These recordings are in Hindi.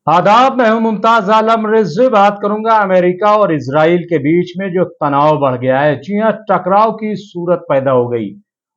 आदाब, मैं हूं मुमताज आलम रिजवी। बात करूंगा अमेरिका और इसराइल के बीच में जो तनाव बढ़ गया है। जी हां, टकराव की सूरत पैदा हो गई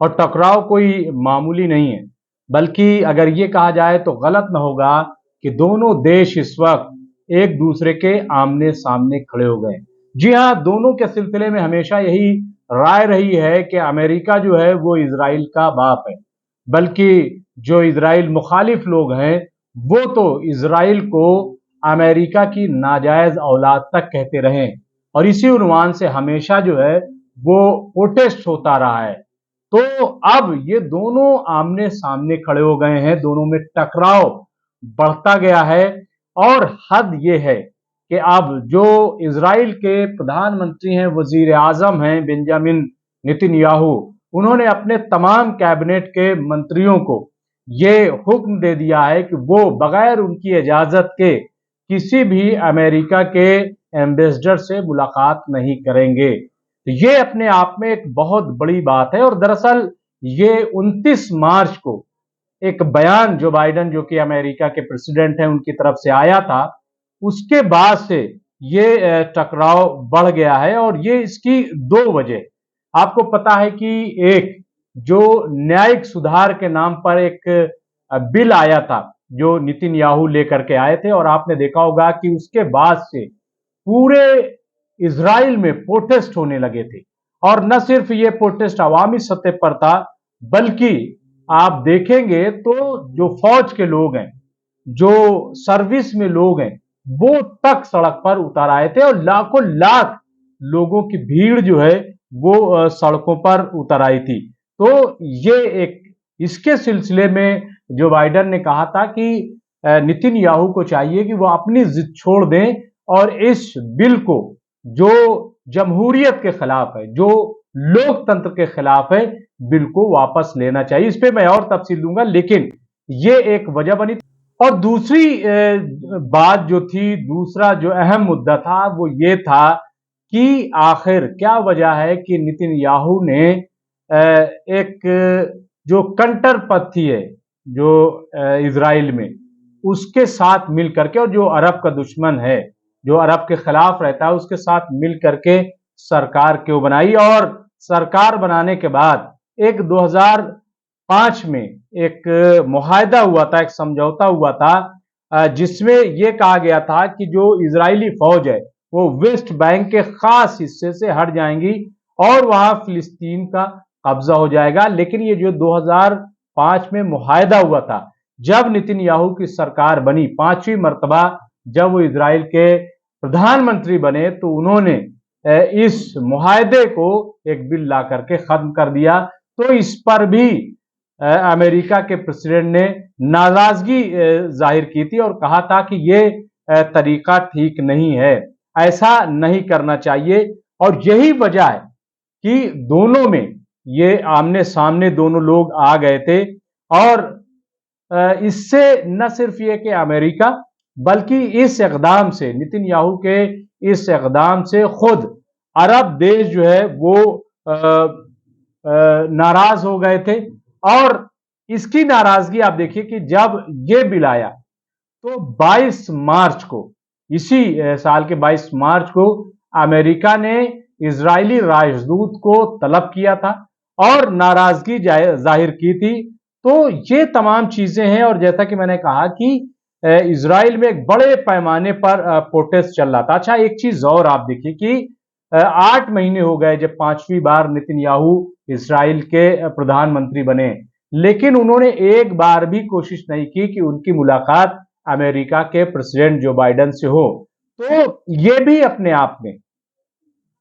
और टकराव कोई मामूली नहीं है, बल्कि अगर ये कहा जाए तो गलत न होगा कि दोनों देश इस वक्त एक दूसरे के आमने सामने खड़े हो गए। जी हां, दोनों के सिलसिले में हमेशा यही राय रही है कि अमेरिका जो है वो इसराइल का बाप है, बल्कि जो इसराइल मुखालिफ लोग हैं वो तो इसराइल को अमेरिका की नाजायज औलाद तक कहते रहे और इसी उन्वान से हमेशा जो है वो प्रोटेस्ट होता रहा है। तो अब ये दोनों आमने सामने खड़े हो गए हैं, दोनों में टकराव बढ़ता गया है और हद ये है कि अब जो इसराइल के प्रधानमंत्री हैं, वजीर आजम हैं बेंजामिन नेतन्याहू, उन्होंने अपने तमाम कैबिनेट के मंत्रियों को ये हुक्म दे दिया है कि वो बगैर उनकी इजाजत के किसी भी अमेरिका के एम्बेसडर से मुलाकात नहीं करेंगे। तो ये अपने आप में एक बहुत बड़ी बात है और दरअसल ये 29 मार्च को एक बयान जो बाइडन, जो कि अमेरिका के प्रेसिडेंट हैं, उनकी तरफ से आया था, उसके बाद से ये टकराव बढ़ गया है और ये इसकी दो वजह आपको पता है कि एक जो न्यायिक सुधार के नाम पर एक बिल आया था जो नेतन्याहू लेकर के आए थे, और आपने देखा होगा कि उसके बाद से पूरे इज़राइल में प्रोटेस्ट होने लगे थे। और न सिर्फ ये प्रोटेस्ट अवामी सतह पर था, बल्कि आप देखेंगे तो जो फौज के लोग हैं, जो सर्विस में लोग हैं, वो तक सड़क पर उतर आए थे और लाखों लाख लोगों की भीड़ जो है वो सड़कों पर उतर आई थी। तो ये एक इसके सिलसिले में जो बाइडन ने कहा था कि नेतन्याहू को चाहिए कि वो अपनी जिद छोड़ दें और इस बिल को, जो जमहूरियत के खिलाफ है, जो लोकतंत्र के खिलाफ है, बिल को वापस लेना चाहिए। इस पे मैं और तफसील दूंगा, लेकिन ये एक वजह बनी। और दूसरी बात जो थी, दूसरा जो अहम मुद्दा था वो ये था कि आखिर क्या वजह है कि नेतन्याहू ने एक जो कंट्रपंथी है जो इजराइल में, उसके साथ मिल करके, और जो अरब का दुश्मन है, जो अरब के खिलाफ रहता है, उसके साथ मिल करके सरकार क्यों बनाई। और सरकार बनाने के बाद एक 2005 में एक मुआहदा हुआ था, एक समझौता हुआ था, जिसमें यह कहा गया था कि जो इजरायली फौज है वो वेस्ट बैंक के खास हिस्से से हट जाएंगी और वहां फिलिस्तीन का कब्जा हो जाएगा। लेकिन ये जो 2005 में मुआहदा हुआ था, जब नेतन्याहू की सरकार बनी, पांचवी मर्तबा जब वो इजराइल के प्रधानमंत्री बने, तो उन्होंने इस मुआहदे को एक बिल ला करके खत्म कर दिया। तो इस पर भी अमेरिका के प्रेसिडेंट ने नाराजगी जाहिर की थी और कहा था कि ये तरीका ठीक नहीं है, ऐसा नहीं करना चाहिए। और यही वजह है कि दोनों में ये आमने सामने दोनों लोग आ गए थे। और इससे न सिर्फ ये कि अमेरिका, बल्कि इस इकदाम से, नेतन्याहू के इस इकदाम से खुद अरब देश जो है वो नाराज हो गए थे। और इसकी नाराजगी आप देखिए कि जब ये बिल आया तो 22 मार्च को, इसी साल के 22 मार्च को अमेरिका ने इजरायली राजदूत को तलब किया था और नाराजगी जाहिर की थी। तो ये तमाम चीजें हैं। और जैसा कि मैंने कहा कि इजराइल में एक बड़े पैमाने पर प्रोटेस्ट चल रहा था। अच्छा, एक चीज और आप देखिए कि 8 महीने हो गए जब पांचवी बार नेतन्याहू इजराइल के प्रधानमंत्री बने, लेकिन उन्होंने एक बार भी कोशिश नहीं की कि उनकी मुलाकात अमेरिका के प्रेसिडेंट जो बाइडन से हो। तो ये भी अपने आप में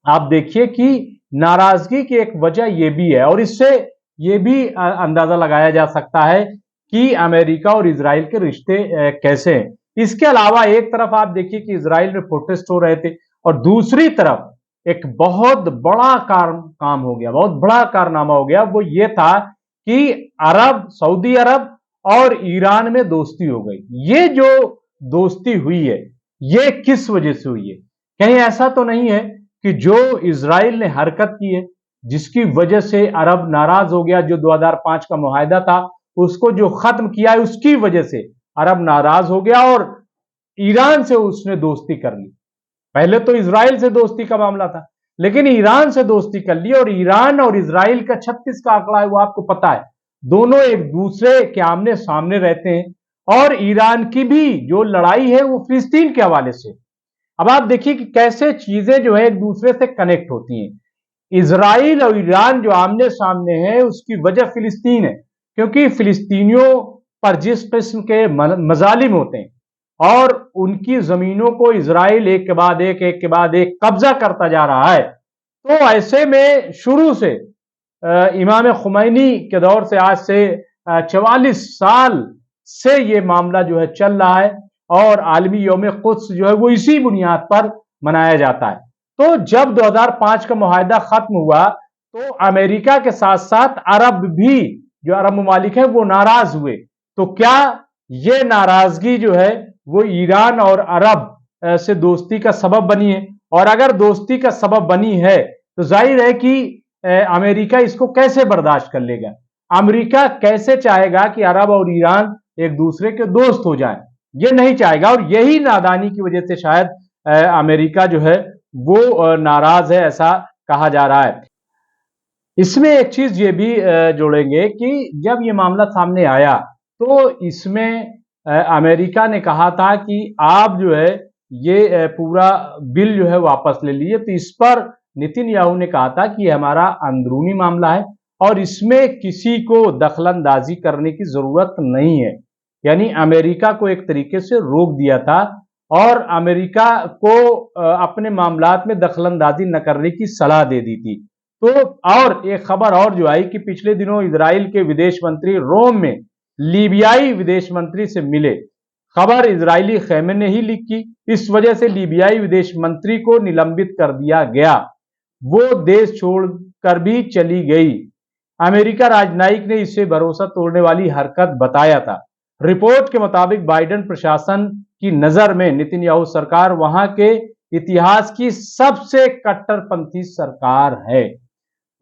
आप देखिए कि नाराजगी की एक वजह यह भी है, और इससे यह भी अंदाजा लगाया जा सकता है कि अमेरिका और इजराइल के रिश्ते कैसे हैं। इसके अलावा एक तरफ आप देखिए कि इजराइल में प्रोटेस्ट हो रहे थे और दूसरी तरफ एक बहुत बड़ा काम हो गया, बहुत बड़ा कारनामा हो गया। वो ये था कि सऊदी अरब और ईरान में दोस्ती हो गई। ये जो दोस्ती हुई है, ये किस वजह से हुई है? कहीं ऐसा तो नहीं है कि जो इजराइल ने हरकत की है जिसकी वजह से अरब नाराज हो गया, जो 2005 का मुआहदा था उसको जो खत्म किया है उसकी वजह से अरब नाराज हो गया और ईरान से उसने दोस्ती कर ली। पहले तो इजराइल से दोस्ती का मामला था, लेकिन ईरान से दोस्ती कर ली। और ईरान और इजराइल का 36 का आंकड़ा है, वो आपको पता है। दोनों एक दूसरे के आमने सामने रहते हैं। और ईरान की भी जो लड़ाई है वो फिलिस्तीन के हवाले से। अब आप देखिए कि कैसे चीजें जो है एक दूसरे से कनेक्ट होती हैं। इजराइल और ईरान जो आमने सामने है, उसकी वजह फिलिस्तीन है, क्योंकि फिलिस्तीनियों पर जिस किस्म के मजालिम होते हैं और उनकी जमीनों को इजराइल एक के बाद एक कब्जा करता जा रहा है, तो ऐसे में शुरू से इमाम खुमैनी के दौर से, आज से 44 साल से ये मामला जो है चल रहा है। और आलमी यौम कुद्स जो है वो इसी बुनियाद पर मनाया जाता है। तो जब 2005 का मुआहदा खत्म हुआ, तो अमेरिका के साथ साथ अरब भी, जो अरब ममालिक है, वो नाराज हुए। तो क्या ये नाराजगी जो है वो ईरान और अरब से दोस्ती का सबब बनी है? और अगर दोस्ती का सबब बनी है तो जाहिर है कि अमेरिका इसको कैसे बर्दाश्त कर लेगा? अमेरिका कैसे चाहेगा कि अरब और ईरान एक दूसरे के दोस्त हो जाएं? ये नहीं चाहेगा। और यही नादानी की वजह से शायद अमेरिका जो है वो नाराज है, ऐसा कहा जा रहा है। इसमें एक चीज ये भी जोड़ेंगे कि जब ये मामला सामने आया, तो इसमें अमेरिका ने कहा था कि आप जो है ये पूरा बिल जो है वापस ले लीजिए। तो इस पर नेतन्याहू ने कहा था कि हमारा अंदरूनी मामला है और इसमें किसी को दखलंदाजी करने की जरूरत नहीं है। यानी अमेरिका को एक तरीके से रोक दिया था और अमेरिका को अपने मामलात में दखलंदाजी न करने की सलाह दे दी थी। तो और एक खबर और जो आई कि पिछले दिनों इजराइल के विदेश मंत्री रोम में लीबियाई विदेश मंत्री से मिले। खबर इजरायली खेमे ने ही लीक की। इस वजह से लीबियाई विदेश मंत्री को निलंबित कर दिया गया, वो देश छोड़कर भी चली गई। अमेरिका राजनयिक ने इसे भरोसा तोड़ने वाली हरकत बताया था। रिपोर्ट के मुताबिक बाइडेन प्रशासन की नजर में नेतन्याहू सरकार वहां के इतिहास की सबसे कट्टरपंथी सरकार है।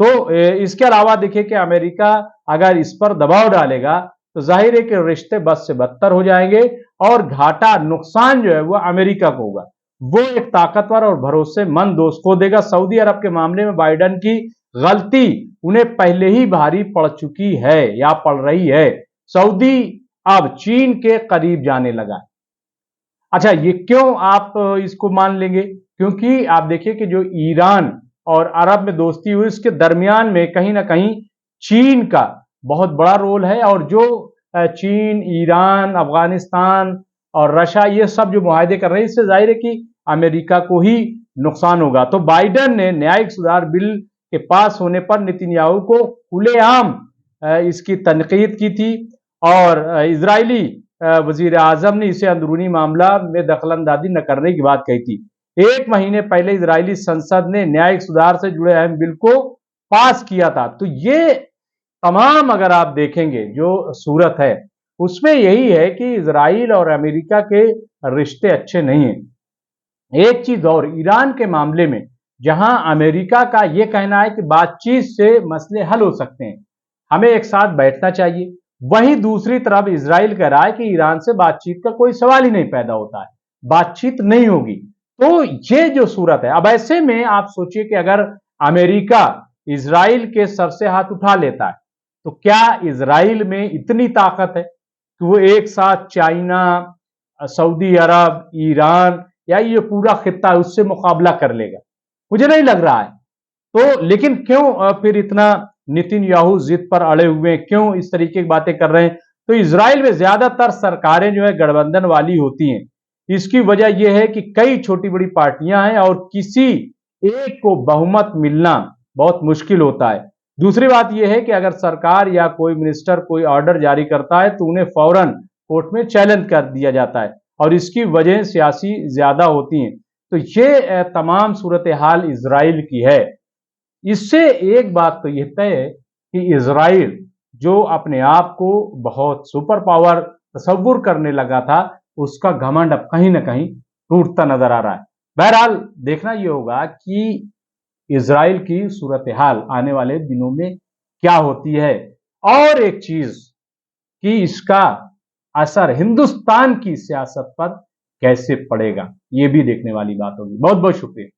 तो इसके अलावा देखिए कि अमेरिका अगर इस पर दबाव डालेगा तो जाहिर है कि रिश्ते बद से बदतर हो जाएंगे और घाटा, नुकसान जो है वो अमेरिका को होगा। वो एक ताकतवर और भरोसेमंद दोस्त को देगा। सऊदी अरब के मामले में बाइडेन की गलती उन्हें पहले ही भारी पड़ चुकी है या पड़ रही है। सऊदी अब चीन के करीब जाने लगा। अच्छा, ये क्यों आप इसको मान लेंगे? क्योंकि आप देखिए कि जो ईरान और अरब में दोस्ती हुई, उसके दरमियान में कहीं ना कहीं चीन का बहुत बड़ा रोल है। और जो चीन, ईरान, अफगानिस्तान और रशिया ये सब जो मुआहदे कर रहे हैं, इससे जाहिर है कि अमेरिका को ही नुकसान होगा। तो बाइडेन ने न्यायिक सुधार बिल के पास होने पर नेतन्याहू को खुलेआम इसकी तनकीद की थी। और इजरायली वजीर आजम ने इसे अंदरूनी मामला में दखलंदाजी न करने की बात कही थी। एक महीने पहले इजरायली संसद ने न्यायिक सुधार से जुड़े अहम बिल को पास किया था। तो ये तमाम अगर आप देखेंगे जो सूरत है, उसमें यही है कि इजराइल और अमेरिका के रिश्ते अच्छे नहीं हैं। एक चीज और, ईरान के मामले में जहां अमेरिका का यह कहना है कि बातचीत से मसले हल हो सकते हैं, हमें एक साथ बैठना चाहिए, वहीं दूसरी तरफ इजराइल कह रहा है कि ईरान से बातचीत का कोई सवाल ही नहीं पैदा होता है, बातचीत नहीं होगी। तो ये जो सूरत है, अब ऐसे में आप सोचिए कि अगर अमेरिका इजराइल के सर से हाथ उठा लेता है, तो क्या इजराइल में इतनी ताकत है कि वो एक साथ चाइना, सऊदी अरब, ईरान या ये पूरा खित्ता उससे मुकाबला कर लेगा? मुझे नहीं लग रहा है। तो लेकिन क्यों फिर इतना नेतन्याहू जिद पर अड़े हुए हैं, क्यों इस तरीके की बातें कर रहे हैं? तो इजराइल में ज्यादातर सरकारें जो है गठबंधन वाली होती हैं। इसकी वजह यह है कि कई छोटी बड़ी पार्टियां हैं और किसी एक को बहुमत मिलना बहुत मुश्किल होता है। दूसरी बात यह है कि अगर सरकार या कोई मिनिस्टर कोई ऑर्डर जारी करता है तो उन्हें फौरन कोर्ट में चैलेंज कर दिया जाता है और इसकी वजह सियासी ज्यादा होती हैं। तो ये तमाम सूरत हाल इजराइल की है। इससे एक बात तो यह तय है कि इजराइल जो अपने आप को बहुत सुपर पावर तस्वुर करने लगा था, उसका घमंड अब कहीं ना कहीं टूटता नजर आ रहा है। बहरहाल देखना यह होगा कि इजराइल की सूरत हाल आने वाले दिनों में क्या होती है। और एक चीज कि इसका असर हिंदुस्तान की सियासत पर कैसे पड़ेगा, ये भी देखने वाली बात होगी। बहुत बहुत शुक्रिया।